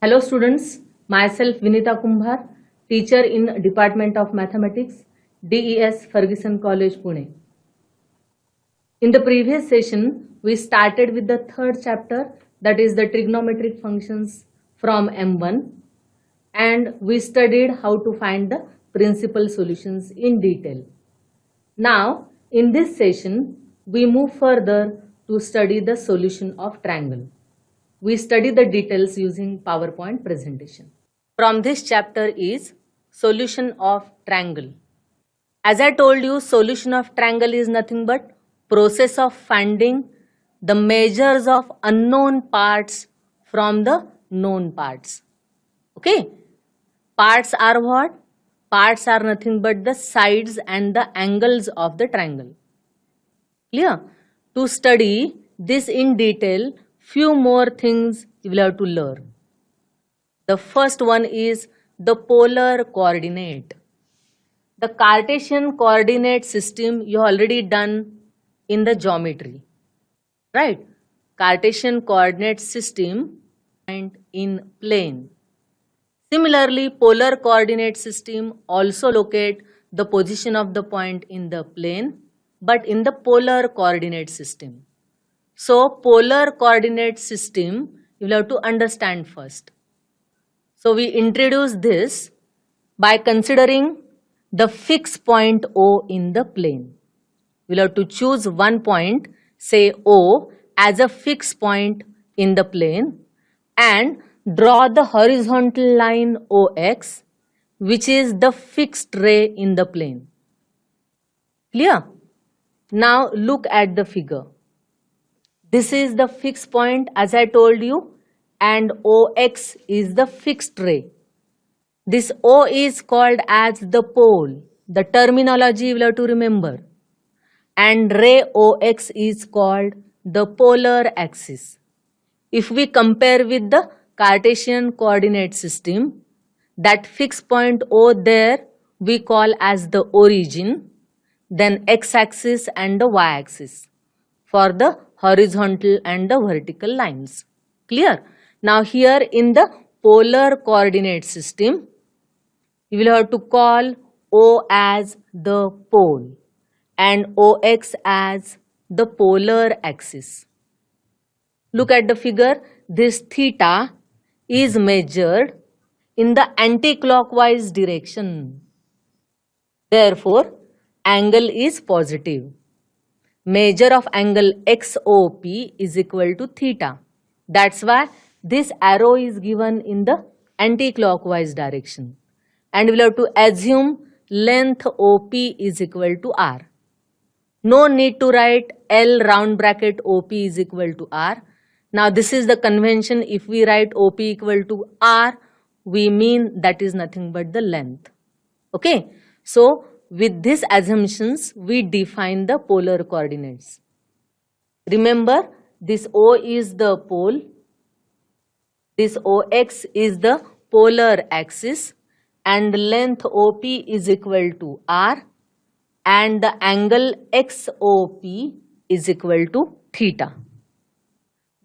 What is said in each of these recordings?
Hello students, myself Vinita Kumbhar, teacher in Department of Mathematics, DES Ferguson College, Pune. In the previous session, we started with the third chapter, that is the trigonometric functions from M1, and we studied how to find the principal solutions in detail. Now, in this session, we move further to study the solution of triangle. We study the details using PowerPoint presentation. From this chapter is solution of triangle. As I told you, solution of triangle is nothing but process of finding the measures of unknown parts from the known parts. Okay? Parts are what? Parts are nothing but the sides and the angles of the triangle. Clear? To study this in detail, few more things you will have to learn. The first one is the polar coordinate. The Cartesian coordinate system you already done in the geometry, right? Cartesian coordinate system and in plane. Similarly, polar coordinate system also locate the position of the point in the plane, but in the polar coordinate system. So, polar coordinate system you will have to understand first. So, we introduce this by considering the fixed point O in the plane. We will have to choose one point, say O, as a fixed point in the plane and draw the horizontal line OX, which is the fixed ray in the plane. Clear? Now look at the figure. This is the fixed point as I told you, and OX is the fixed ray. This O is called as the pole. The terminology you will have to remember. And ray OX is called the polar axis. If we compare with the Cartesian coordinate system, that fixed point O there we call as the origin, then x-axis and the y-axis for the horizontal and the vertical lines. Clear? Now here in the polar coordinate system, you will have to call O as the pole and OX as the polar axis. Look at the figure. This theta is measured in the anti-clockwise direction. Therefore, angle is positive. Measure of angle XOP is equal to theta. That's why this arrow is given in the anti-clockwise direction. And we'll have to assume length OP is equal to R. No need to write L round bracket OP is equal to R. Now this is the convention. If we write OP equal to R, we mean that is nothing but the length. Okay. So with these assumptions, we define the polar coordinates. Remember, this O is the pole. This OX is the polar axis. And length OP is equal to R and the angle XOP is equal to theta.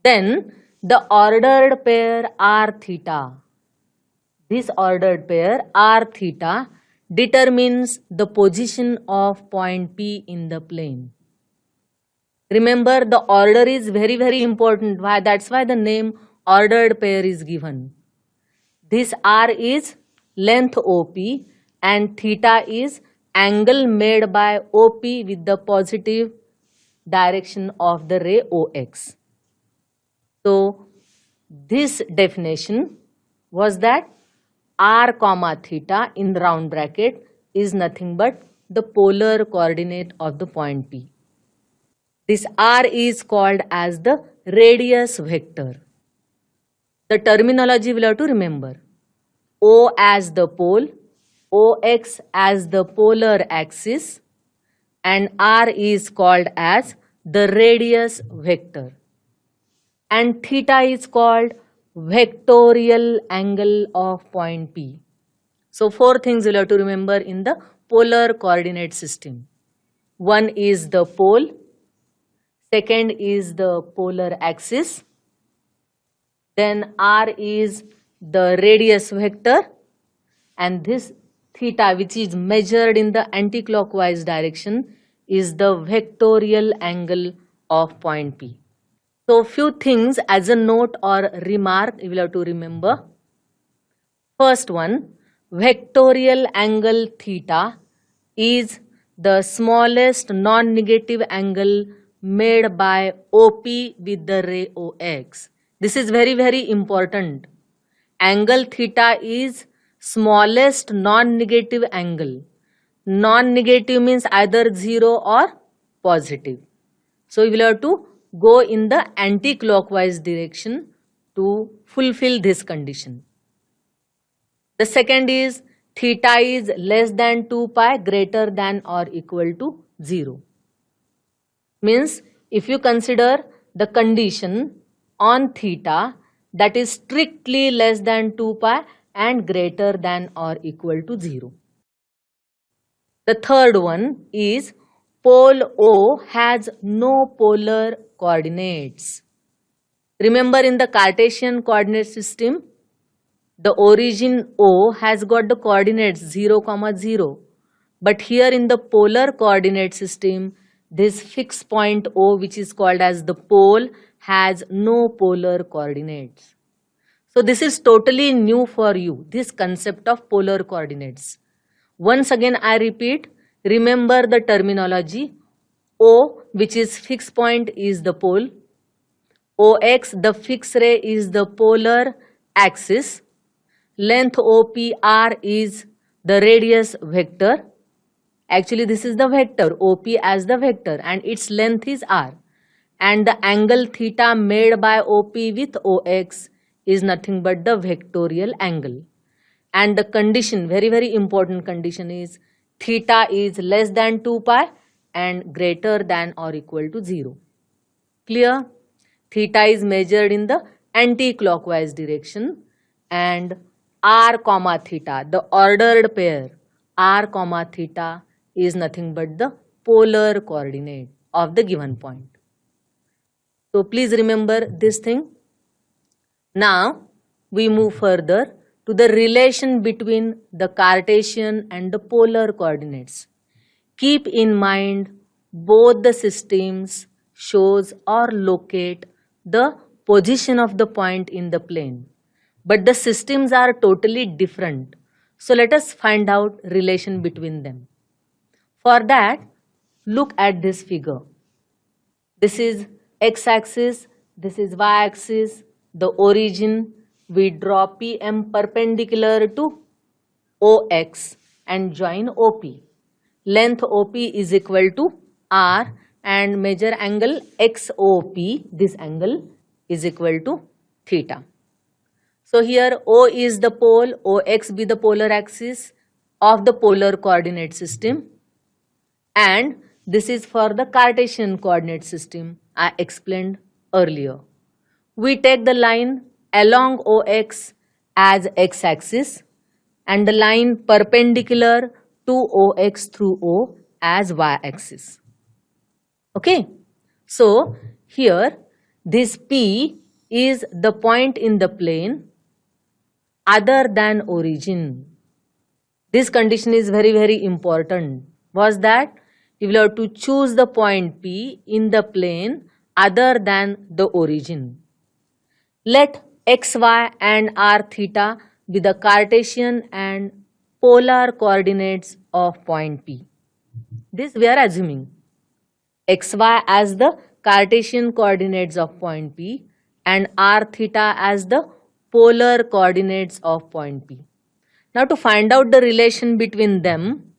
Then the ordered pair R theta. This ordered pair R theta determines the position of point P in the plane. Remember, the order is very important. Why? That's why the name ordered pair is given. This R is length OP and theta is angle made by OP with the positive direction of the ray OX. So this definition was that R comma theta in round bracket is nothing but the polar coordinate of the point P. This R is called as the radius vector. The terminology we'll have to remember. O as the pole, OX as the polar axis, and R is called as the radius vector. And theta is called vectorial angle of point P. So four things you'll have to remember in the polar coordinate system. One is the pole, second is the polar axis, then R is the radius vector, and this theta, which is measured in the anti-clockwise direction, is the vectorial angle of point P. So few things as a note or remark you will have to remember. First one, vectorial angle theta is the smallest non-negative angle made by OP with the ray OX. This is very, very important. Angle theta is smallest non-negative angle. Non-negative means either 0 or positive. So you will have to go in the anti-clockwise direction to fulfill this condition. The second is theta is less than 2 pi, greater than or equal to 0. Means if you consider the condition on theta that is strictly less than 2 pi and greater than or equal to 0. The third one is pole O has no polar coordinates. Remember, in the Cartesian coordinate system, the origin O has got the coordinates 0, 0. But here in the polar coordinate system, this fixed point O, which is called as the pole, has no polar coordinates. So this is totally new for you, this concept of polar coordinates. Once again I repeat, remember the terminology. O, which is fixed point, is the pole. OX, the fixed ray, is the polar axis. Length OPR is the radius vector. Actually this is the vector, OP as the vector, and its length is R. And the angle theta made by OP with OX is nothing but the vectorial angle. And the condition, very, very important condition, is theta is less than 2 pi and greater than or equal to 0. Clear? Theta is measured in the anti-clockwise direction, and r comma theta, the ordered pair r comma theta, is nothing but the polar coordinate of the given point. So please remember this thing. Now we move further to the relation between the Cartesian and the polar coordinates. Keep in mind both the systems shows or locate the position of the point in the plane, but the systems are totally different. So let us find out relation between them. For that, look at this figure. This is x-axis, this is y-axis, the origin. We draw PM perpendicular to OX and join OP. Length OP is equal to R and measure angle XOP, this angle, is equal to theta. So here O is the pole, OX be the polar axis of the polar coordinate system, and this is for the Cartesian coordinate system I explained earlier. We take the line along OX as x-axis and the line perpendicular to OX through O as y-axis. Okay, so here this P is the point in the plane other than origin. This condition is very, very important. Was that you will have to choose the point P in the plane other than the origin. Let x, y and r theta be the Cartesian and polar coordinates of point P. This we are assuming. X, y as the Cartesian coordinates of point P and r theta as the polar coordinates of point P. Now to find out the relation between them,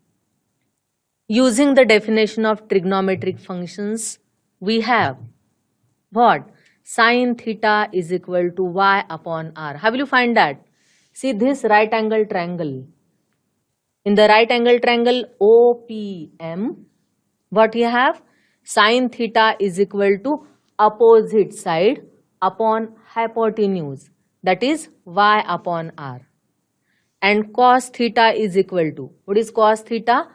using the definition of trigonometric functions, we have what? Sin theta is equal to y upon r. How will you find that? See this right angle triangle. In the right angle triangle OPM, what you have? Sin theta is equal to opposite side upon hypotenuse, that is y upon r. And cos theta is equal to, what is cos theta?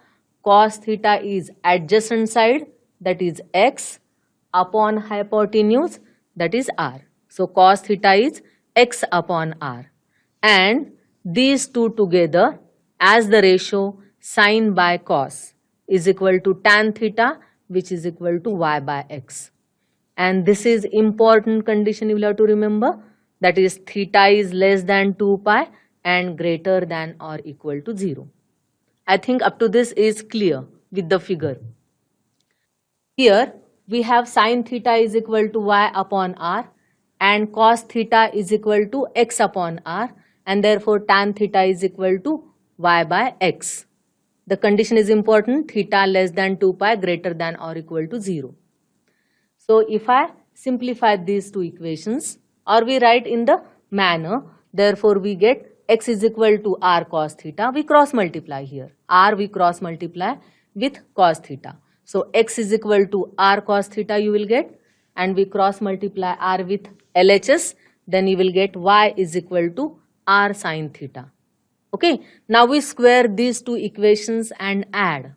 Cos theta is adjacent side, that is x, upon hypotenuse, that is r. So cos theta is x upon r. and these two together as the ratio sin by cos is equal to tan theta, which is equal to y by x. And this is important condition you will have to remember, that is theta is less than 2 pi and greater than or equal to 0. I think up to this is clear with the figure. Here we have sin theta is equal to y upon r and cos theta is equal to x upon r, and therefore tan theta is equal to y by x. The condition is important, theta less than 2 pi greater than or equal to 0. So if I simplify these two equations, or we write in the manner, therefore we get x is equal to r cos theta, we cross multiply here, r we cross multiply with cos theta. So x is equal to r cos theta you will get, and we cross multiply r with LHS, then you will get y is equal to r sin theta. Okay, now we square these two equations and add.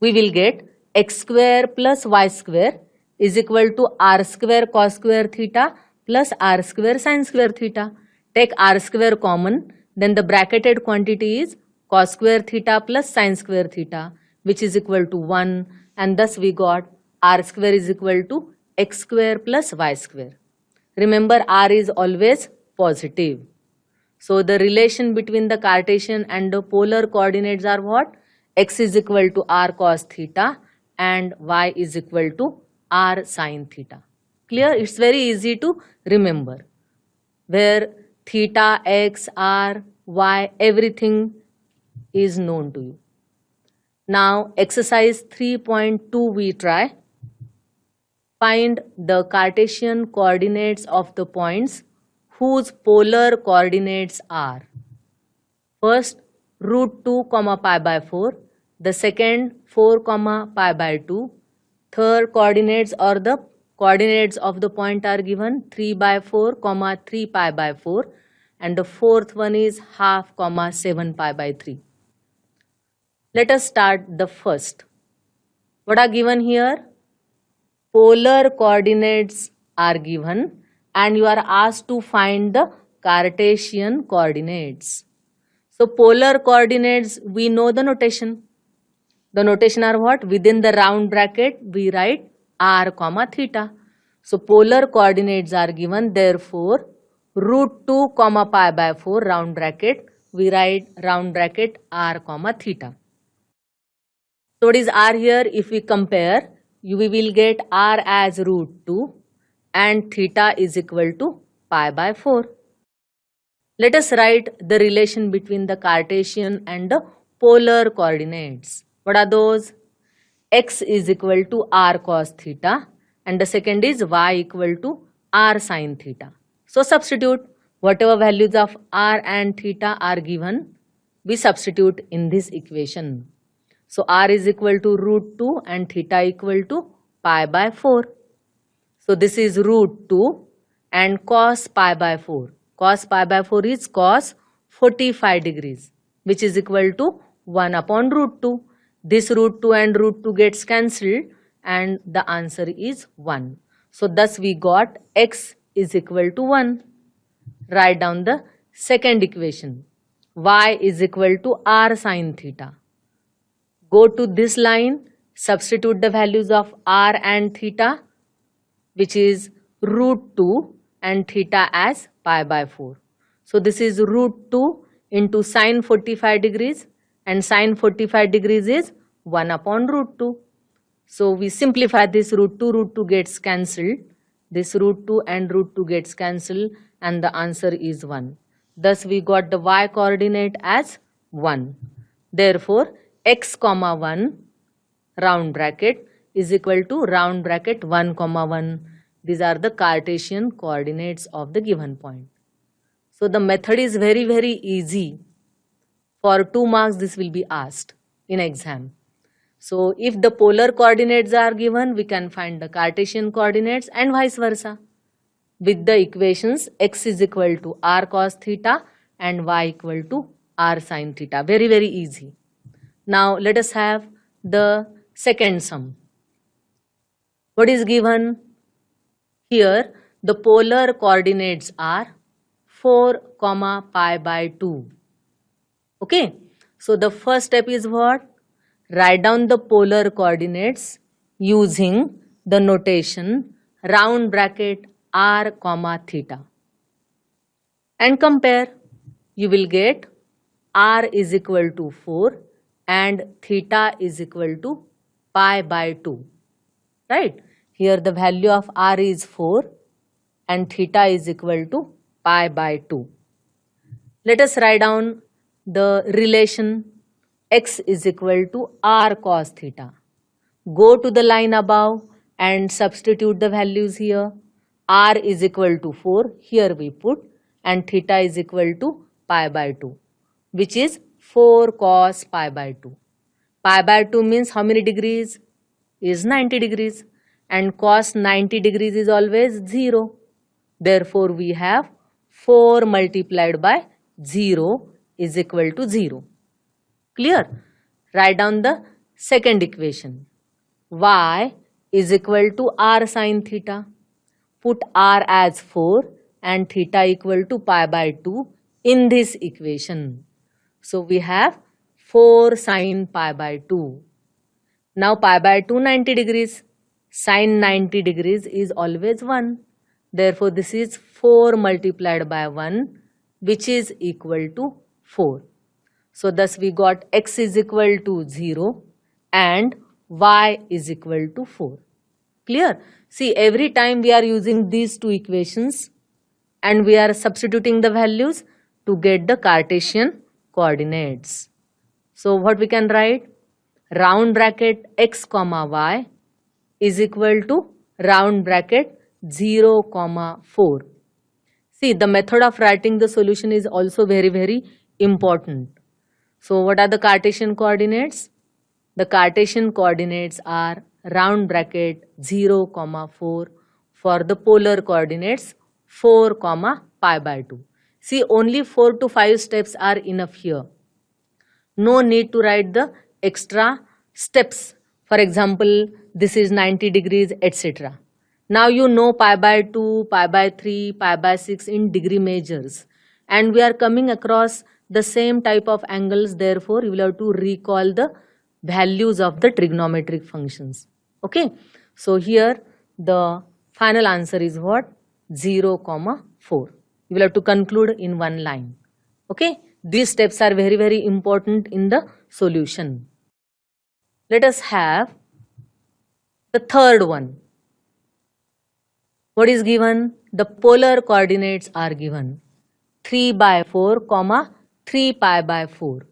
We will get x square plus y square is equal to r square cos square theta plus r square sin square theta. Take r square common, then the bracketed quantity is cos square theta plus sin square theta, which is equal to 1, and thus we got r square is equal to x square plus y square. Remember, r is always positive. So the relation between the Cartesian and the polar coordinates are what? X is equal to r cos theta and y is equal to r sin theta. Clear? It's very easy to remember, where theta, x, r, y, everything is known to you. Now exercise 3.2 we try. Find the Cartesian coordinates of the points whose polar coordinates are first root 2 comma pi by 4, the second 4 comma pi by 2, third coordinates or the coordinates of the point are given 3 by 4 comma 3 pi by 4, and the fourth one is half comma 7 pi by 3. Let us start the first. What are given here? Polar coordinates are given and you are asked to find the Cartesian coordinates. So polar coordinates, we know the notation. The notation are what? Within the round bracket we write r comma theta. So polar coordinates are given, therefore root 2 comma pi by 4 round bracket we write round bracket r comma theta. So what is r here? If we compare, we will get r as root 2 and theta is equal to pi by 4. Let us write the relation between the Cartesian and the polar coordinates. What are those? X is equal to r cos theta and the second is y equal to r sin theta. So substitute whatever values of r and theta are given, we substitute in this equation. So r is equal to root 2 and theta equal to pi by 4. So this is root 2 and cos pi by 4. Cos pi by 4 is cos 45 degrees, which is equal to 1 upon root 2. This root 2 and root 2 gets cancelled and the answer is 1. So thus we got x is equal to 1. Write down the second equation. Y is equal to r sin theta. Go to this line, substitute the values of r and theta, which is root 2 and theta as pi by 4. So this is root 2 into sin 45 degrees and sin 45 degrees is 1 upon root 2. So we simplify this, root 2 gets cancelled. This root 2 and root 2 gets cancelled and the answer is 1. Thus we got the y coordinate as 1. Therefore x comma 1 round bracket is equal to round bracket 1 comma 1. These are the Cartesian coordinates of the given point. So the method is very, very easy. For 2 marks this will be asked in exam. So if the polar coordinates are given, we can find the Cartesian coordinates and vice versa. With the equations x is equal to r cos theta and y equal to r sin theta. Very, very easy. Now let us have the second sum. What is given? Here the polar coordinates are 4 comma pi by 2. Okay, so the first step is what? Write down the polar coordinates using the notation round bracket r comma theta and compare. You will get r is equal to 4 and theta is equal to pi by 2. Right? Here the value of r is 4 and theta is equal to pi by 2. Let us write down the relation x is equal to r cos theta. Go to the line above and substitute the values here. R is equal to 4, here we put, and theta is equal to pi by 2, which is 4 cos pi by 2. Pi by 2 means how many degrees? Is 90 degrees, and cos 90 degrees is always 0. Therefore, we have 4 multiplied by 0 is equal to 0. Clear? Write down the second equation. Y is equal to r sin theta. Put r as 4 and theta equal to pi by 2 in this equation. So we have 4 sin pi by 2. Now pi by 2 90 degrees. Sin 90 degrees is always 1. Therefore this is 4 multiplied by 1, which is equal to 4. So thus we got x is equal to 0 and y is equal to 4. Clear? See, every time we are using these two equations and we are substituting the values to get the Cartesian coordinates. So what we can write? Round bracket x comma y is equal to round bracket 0 comma 4. See, the method of writing the solution is also very important. So what are the Cartesian coordinates? The Cartesian coordinates are round bracket 0 comma 4 for the polar coordinates 4 comma pi by 2. See, only 4 to 5 steps are enough here. No need to write the extra steps. For example, this is 90 degrees, etc. Now you know pi by 2, pi by 3, pi by 6 in degree measures. And we are coming across the same type of angles. Therefore, you will have to recall the values of the trigonometric functions. Okay. So here the final answer is what? 0 comma 4. You will have to conclude in one line. Okay. These steps are very important in the solution. Let us have the third one. What is given? The polar coordinates are given. 3 by 4 comma 3 pi by 4.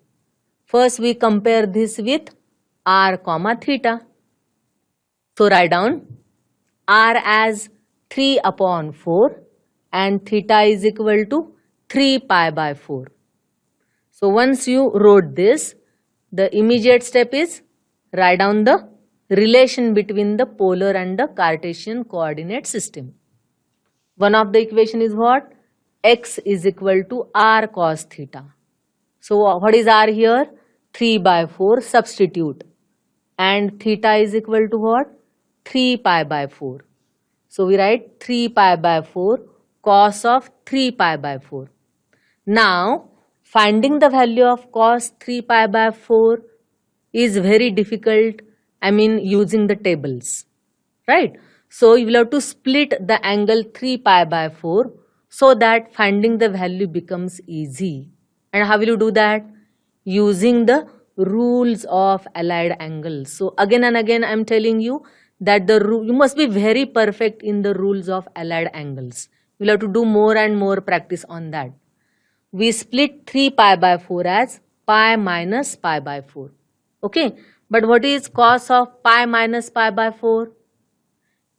First we compare this with r comma theta. So write down r as 3 upon 4 and theta is equal to 3 pi by 4. So once you wrote this, the immediate step is write down the relation between the polar and the Cartesian coordinate system. One of the equation is what? X is equal to r cos theta. So what is r here? 3 by 4, substitute. And theta is equal to what? 3 pi by 4. So we write 3 pi by 4 cos of 3 pi by 4. Now finding the value of cos 3 pi by 4 is very difficult. I mean using the tables. Right? So you will have to split the angle 3 pi by 4 so that finding the value becomes easy. And how will you do that? Using the rules of allied angles. So again and again I am telling you that you must be very perfect in the rules of allied angles. You will have to do more and more practice on that. We split 3 pi by 4 as pi minus pi by 4. Okay. But what is cos of pi minus pi by 4?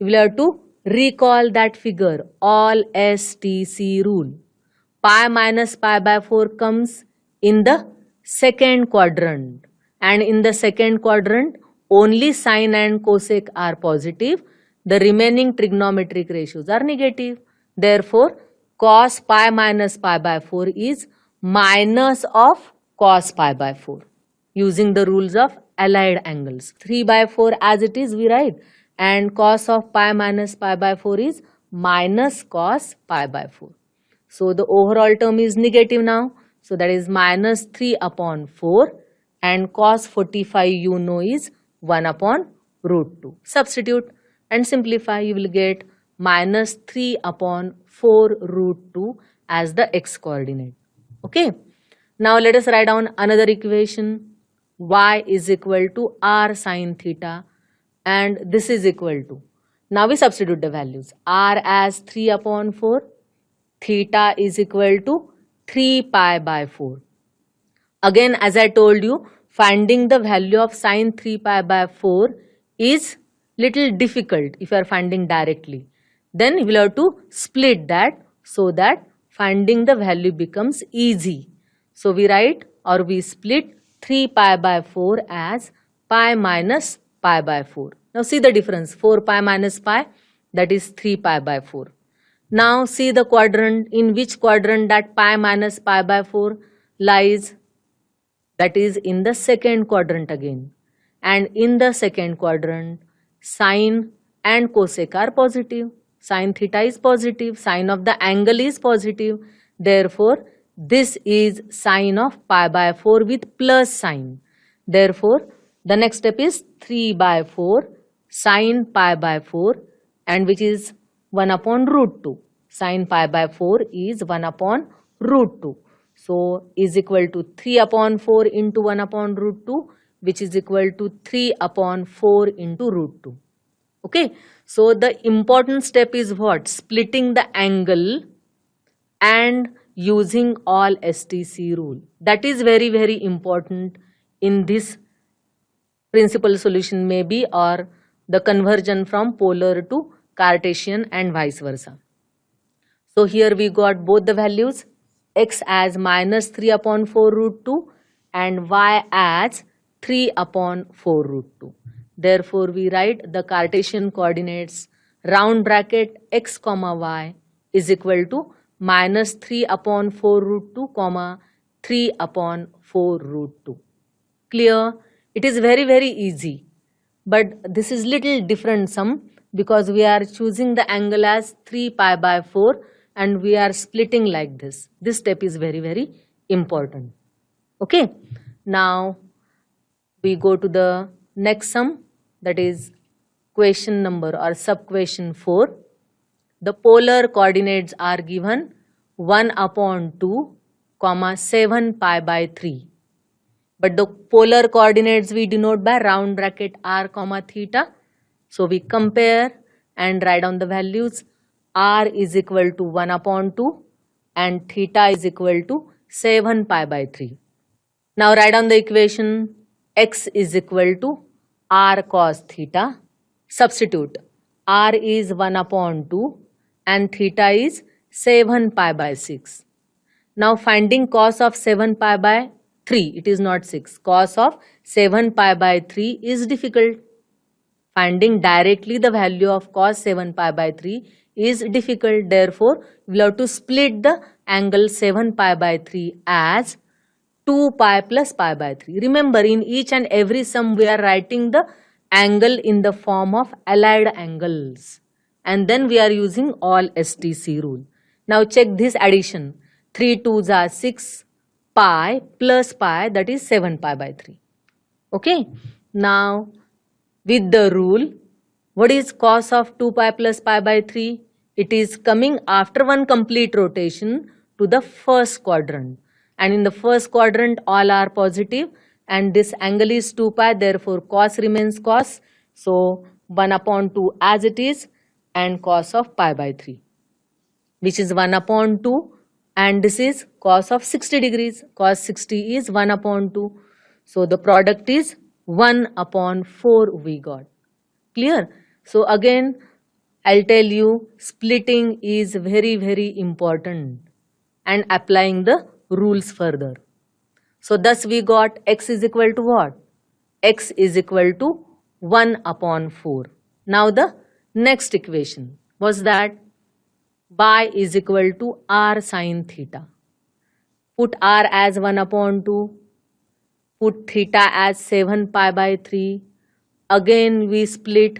You will have to recall that figure, all STC rule. Pi minus pi by 4 comes in the second quadrant. And in the second quadrant, only sine and cosec are positive. The remaining trigonometric ratios are negative. Therefore, cos pi minus pi by 4 is minus of cos pi by 4. Using the rules of allied angles. 3 by 4 as it is we write. And cos of pi minus pi by 4 is minus cos pi by 4. So the overall term is negative now. So that is minus 3 upon 4, and cos 45 you know is 1 upon root 2. Substitute and simplify, you will get minus 3 upon 4 root 2 as the x coordinate. Okay. Now let us write down another equation. Y is equal to r sine theta, and this is equal to, now we substitute the values. R as 3 upon 4, theta is equal to 3 pi by 4. Again, as I told you, finding the value of sine 3 pi by 4 is little difficult if you are finding directly. Then you will have to split that so that finding the value becomes easy. So we write, or we split 3 pi by 4 as pi minus pi by 4. Now see the difference, 4 pi minus pi, that is 3 pi by 4. Now see the quadrant, in which quadrant that pi minus pi by 4 lies. That is in the second quadrant again. And in the second quadrant, sine and cosec are positive. Sine theta is positive, sine of the angle is positive. Therefore, this is sine of pi by 4 with plus sign. Therefore, the next step is 3 by 4 sine pi by 4, and which is 1 upon root 2. Sine pi by 4 is 1 upon root 2. So, is equal to 3 upon 4 into 1 upon root 2, which is equal to 3 upon 4 into root 2. Okay. So, the important step is what? Splitting the angle and using all STC rule. That is very, very important in this principal solution maybe, or the conversion from polar to Cartesian and vice versa. So here we got both the values, x as minus 3 upon 4 root 2 and y as 3 upon 4 root 2. Therefore, we write the Cartesian coordinates round bracket x comma y is equal to minus 3 upon 4 root 2 comma 3 upon 4 root 2. Clear? It is very, very easy. But this is little different sum because we are choosing the angle as 3 pi by 4 and we are splitting like this. This step is very, very important. Okay. Now we go to the next sum, that is question number or sub question 4. The polar coordinates are given 1 upon 2 comma 7 pi by 3. But the polar coordinates we denote by round bracket r comma theta. So we compare and write down the values. R is equal to 1 upon 2 and theta is equal to 7 pi by 3. Now write down the equation. X is equal to r cos theta. Substitute. R is 1 upon 2 and theta is 7 pi by 6. Now finding cos of 7 pi by 3, it is not 6. Cos of 7 pi by 3 is difficult. Finding directly the value of cos 7 pi by 3 is difficult. Therefore, we will have to split the angle 7 pi by 3 as 2 pi plus pi by 3. Remember, in each and every sum we are writing the angle in the form of allied angles. And then we are using all STC rule. Now check this addition. 3 2s are 6 pi plus pi, that is 7 pi by 3. Okay. Now with the rule, what is cos of 2 pi plus pi by 3? It is coming after one complete rotation to the first quadrant. And in the first quadrant all are positive and this angle is 2 pi, therefore cos remains cos. So 1 upon 2 as it is and cos of pi by 3, which is 1 upon 2, and this is cos of 60 degrees. Cos 60 is 1 upon 2. So the product is 1 upon 4 we got. Clear? So again, I'll tell you, splitting is very, very important and applying the rules further. So thus we got x is equal to what? X is equal to 1 upon 4. Now the next equation was that y is equal to r sine theta. Put r as 1 upon 2. Put theta as 7 pi by 3. Again we split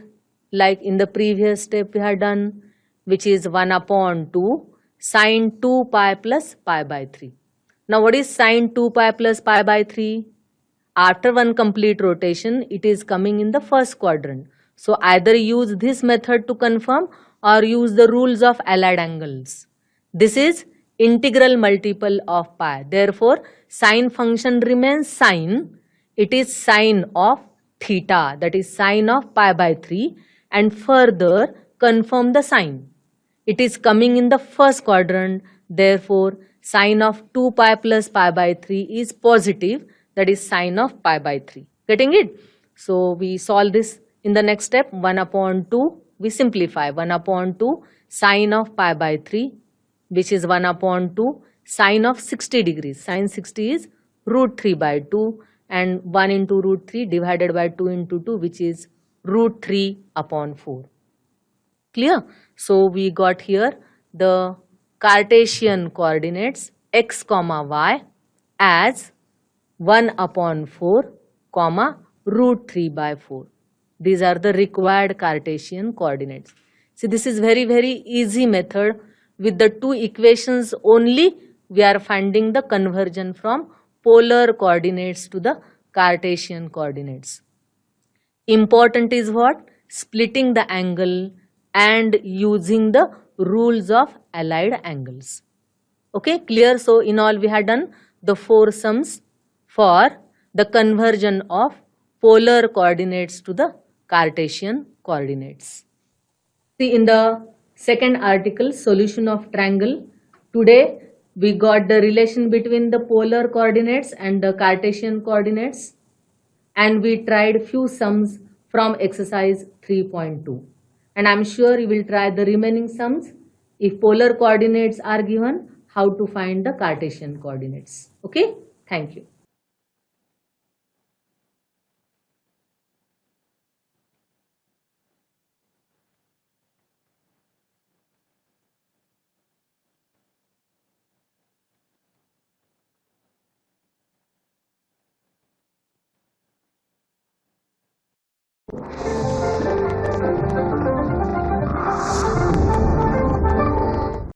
like in the previous step we had done, which is 1 upon 2 sine 2 pi plus pi by 3. Now what is sine 2 pi plus pi by 3? After one complete rotation, it is coming in the first quadrant. So either use this method to confirm or use the rules of allied angles. This is integral multiple of pi. Therefore, sine function remains sine. It is sine of theta, that is sine of pi by 3, and further confirm the sign. It is coming in the first quadrant, therefore sine of 2 pi plus pi by 3 is positive, that is sine of pi by 3. Getting it? So we solve this in the next step. 1 upon 2, we simplify. 1 upon 2 sine of pi by 3, which is 1 upon 2 sine of 60 degrees. Sine 60 is root 3 by 2, and 1 into root 3 divided by 2 into 2, which is root 3 upon 4. Clear? So we got here the Cartesian coordinates x comma y as 1 upon 4 comma root 3 by 4. These are the required Cartesian coordinates. See, this is very easy method. With the two equations only, we are finding the conversion from polar coordinates to the Cartesian coordinates. Important is what? Splitting the angle and using the rules of allied angles. Okay, clear? So in all, we have done the 4 sums for the conversion of polar coordinates to the Cartesian coordinates. See, in the second article, solution of triangle, today we got the relation between the polar coordinates and the Cartesian coordinates, and we tried few sums from exercise 3.2, and I'm sure you will try the remaining sums. If polar coordinates are given, how to find the Cartesian coordinates. Okay, thank you.